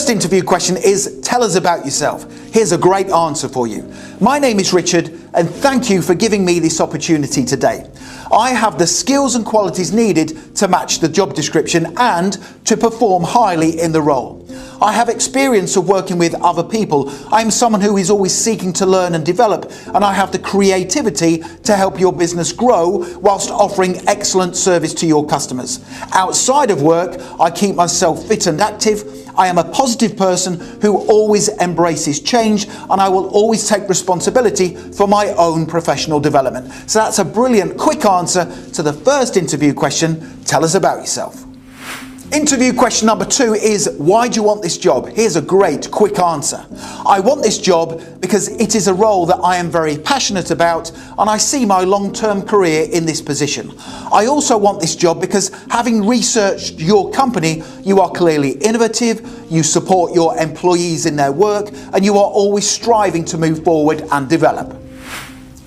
first interview question is, tell us about yourself. Here's a great answer for you. My name is Richard, and thank you for giving me this opportunity today. I have the skills and qualities needed to match the job description and to perform highly in the role. I have experience of working with other people. I am someone who is always seeking to learn and develop, and I have the creativity to help your business grow whilst offering excellent service to your customers. Outside of work, I keep myself fit and active. I am a positive person who always embraces change, and I will always take responsibility for my own professional development. So that's a brilliant quick answer to the first interview question. Tell us about yourself. Interview question number 2 is, why do you want this job? Here's a great quick answer. I want this job because it is a role that I am very passionate about, and I see my long-term career in this position. I also want this job because, having researched your company, you are clearly innovative, you support your employees in their work, and you are always striving to move forward and develop.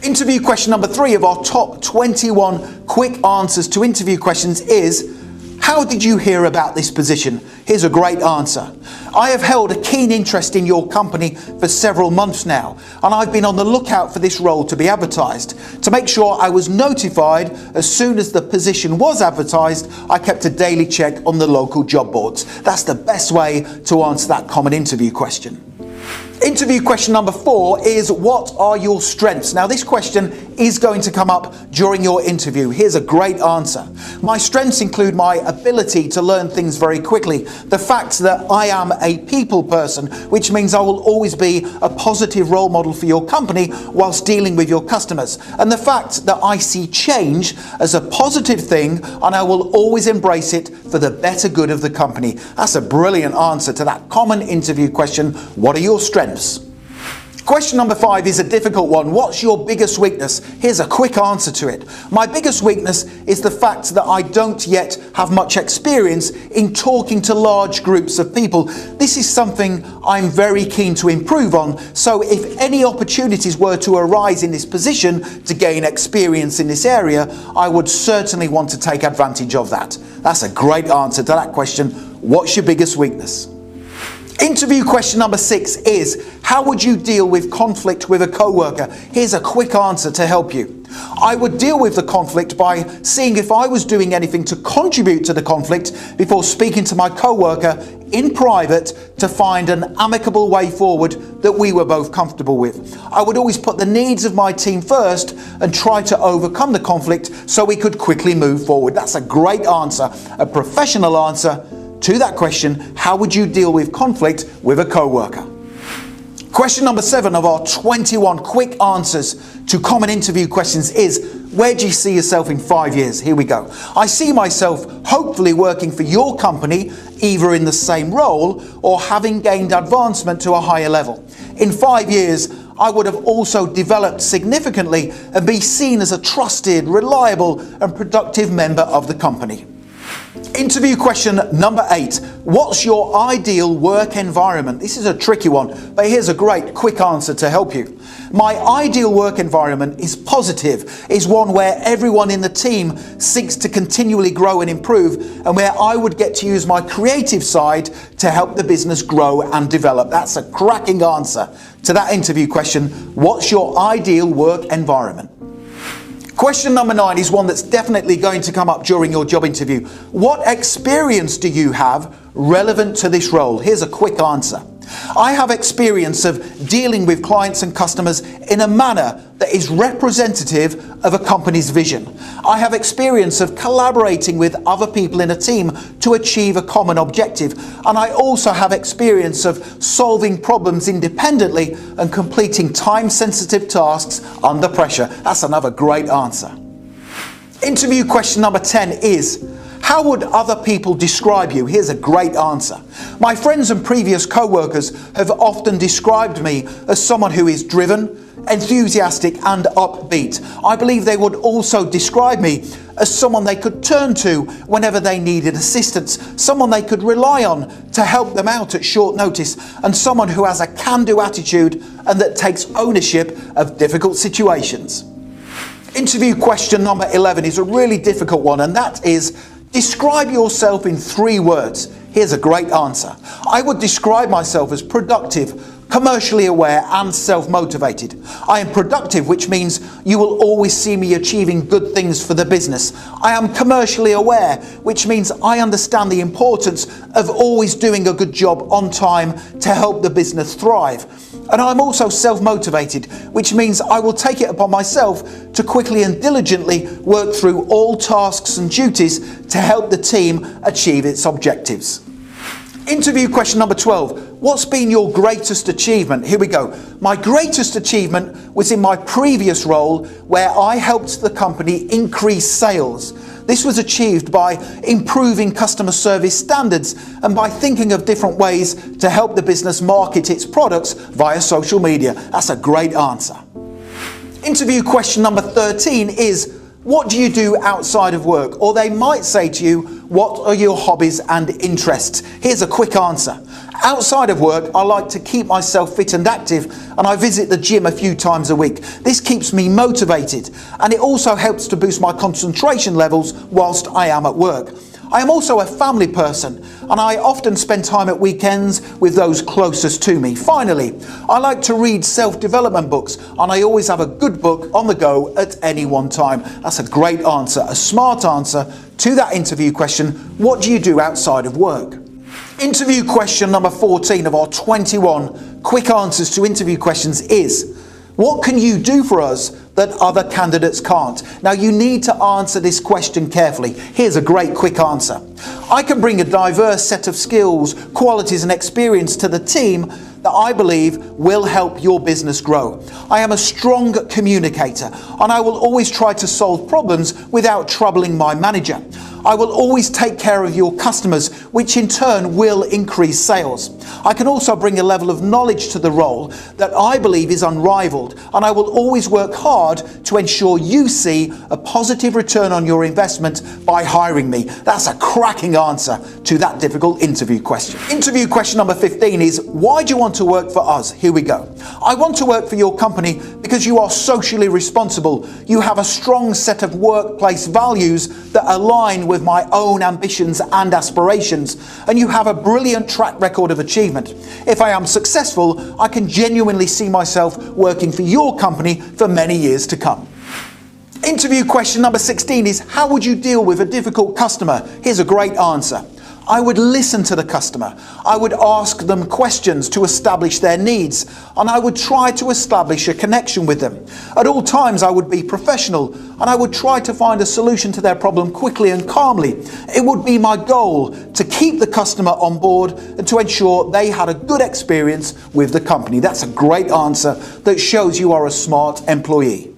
Interview question number 3 of our top 21 quick answers to interview questions is, how did you hear about this position? Here's a great answer. I have held a keen interest in your company for several months now, and I've been on the lookout for this role to be advertised. To make sure I was notified as soon as the position was advertised, I kept a daily check on the local job boards. That's the best way to answer that common interview question. Interview question number 4 is, what are your strengths? Now, this question is going to come up during your interview. Here's a great answer. My strengths include my ability to learn things very quickly, the fact that I am a people person, which means I will always be a positive role model for your company whilst dealing with your customers, and the fact that I see change as a positive thing and I will always embrace it for the better good of the company. That's a brilliant answer to that common interview question. What are your strengths? Question number 5 is a difficult one. What's your biggest weakness? Here's a quick answer to it. My biggest weakness is the fact that I don't yet have much experience in talking to large groups of people. This is something I'm very keen to improve on. So if any opportunities were to arise in this position to gain experience in this area, I would certainly want to take advantage of that. That's a great answer to that question. What's your biggest weakness? Interview question number 6 is, how would you deal with conflict with a co-worker? Here's a quick answer to help you. I would deal with the conflict by seeing if I was doing anything to contribute to the conflict before speaking to my co-worker in private to find an amicable way forward that we were both comfortable with. I would always put the needs of my team first and try to overcome the conflict so we could quickly move forward. That's a great answer, a professional answer to that question. How would you deal with conflict with a co-worker? Question number 7 of our 21 quick answers to common interview questions is, where do you see yourself in 5 years? Here we go. I see myself hopefully working for your company, either in the same role or having gained advancement to a higher level. In 5 years, I would have also developed significantly and be seen as a trusted, reliable and productive member of the company. Interview question number 8. What's your ideal work environment? This is a tricky one, but here's a great quick answer to help you. My ideal work environment is positive, is one where everyone in the team seeks to continually grow and improve, and where I would get to use my creative side to help the business grow and develop. That's a cracking answer to that interview question. What's your ideal work environment? Question number 9 is one that's definitely going to come up during your job interview. What experience do you have relevant to this role? Here's a quick answer. I have experience of dealing with clients and customers in a manner that is representative of a company's vision. I have experience of collaborating with other people in a team to achieve a common objective. And I also have experience of solving problems independently and completing time-sensitive tasks under pressure. That's another great answer. Interview question number 10 is, how would other people describe you? Here's a great answer. My friends and previous co-workers have often described me as someone who is driven, enthusiastic and upbeat. I believe they would also describe me as someone they could turn to whenever they needed assistance, someone they could rely on to help them out at short notice, and someone who has a can-do attitude and that takes ownership of difficult situations. Interview question number 11 is a really difficult one, and that is, describe yourself in 3 words. Here's a great answer. I would describe myself as productive, commercially aware and self-motivated. I am productive, which means you will always see me achieving good things for the business. I am commercially aware, which means I understand the importance of always doing a good job on time to help the business thrive. And I'm also self-motivated, which means I will take it upon myself to quickly and diligently work through all tasks and duties to help the team achieve its objectives. Interview question number 12. What's been your greatest achievement? Here we go. My greatest achievement was in my previous role where I helped the company increase sales. This was achieved by improving customer service standards and by thinking of different ways to help the business market its products via social media. That's a great answer. Interview question number 13 is, what do you do outside of work? Or they might say to you, what are your hobbies and interests? Here's a quick answer. Outside of work, I like to keep myself fit and active, and I visit the gym a few times a week. This keeps me motivated, and it also helps to boost my concentration levels whilst I am at work. I am also a family person, and I often spend time at weekends with those closest to me. Finally, I like to read self-development books, and I always have a good book on the go at any one time. That's a great answer, a smart answer to that interview question, what do you do outside of work? Interview question number 14 of our 21 quick answers to interview questions is, what can you do for us that other candidates can't? Now you need to answer this question carefully. Here's a great quick answer. I can bring a diverse set of skills, qualities and experience to the team that I believe will help your business grow. I am a strong communicator, and I will always try to solve problems without troubling my manager. I will always take care of your customers, which in turn will increase sales. I can also bring a level of knowledge to the role that I believe is unrivaled, and I will always work hard to ensure you see a positive return on your investment by hiring me. That's a cracking answer to that difficult interview question. Interview question number 15 is, why do you want to work for us? Here we go. I want to work for your company because you are socially responsible. You have a strong set of workplace values that align with my own ambitions and aspirations, and you have a brilliant track record of achievement. If I am successful, I can genuinely see myself working for your company for many years to come. Interview question number 16 is, how would you deal with a difficult customer? Here's a great answer. I would listen to the customer. I would ask them questions to establish their needs, and I would try to establish a connection with them. At all times, I would be professional, and I would try to find a solution to their problem quickly and calmly. It would be my goal to keep the customer on board and to ensure they had a good experience with the company. That's a great answer that shows you are a smart employee.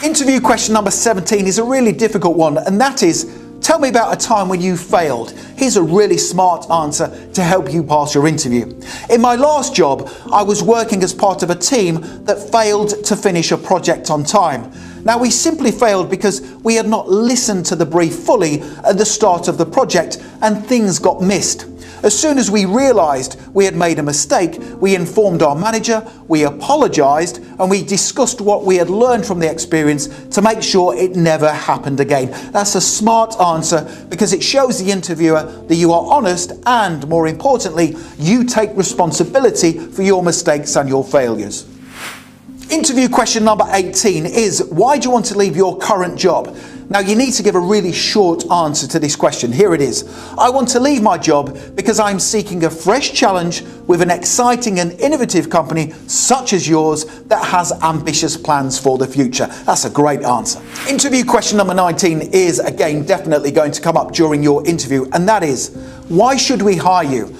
Interview question number 17 is a really difficult one, and that is, tell me about a time when you failed. Here's a really smart answer to help you pass your interview. In my last job, I was working as part of a team that failed to finish a project on time. Now, we simply failed because we had not listened to the brief fully at the start of the project, and things got missed. As soon as we realised we had made a mistake, we informed our manager, we apologised, and we discussed what we had learned from the experience to make sure it never happened again. That's a smart answer because it shows the interviewer that you are honest and, more importantly, you take responsibility for your mistakes and your failures. Interview question number 18 is, why do you want to leave your current job? Now you need to give a really short answer to this question. Here it is. I want to leave my job because I'm seeking a fresh challenge with an exciting and innovative company such as yours that has ambitious plans for the future. That's a great answer. Interview question number 19 is again definitely going to come up during your interview, and that is, why should we hire you?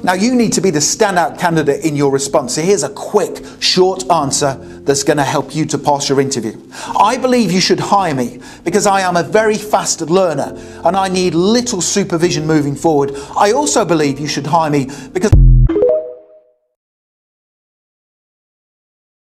Now you need to be the standout candidate in your response. So here's a quick, short answer that's going to help you to pass your interview. I believe you should hire me because I am a very fast learner and I need little supervision moving forward. I also believe you should hire me because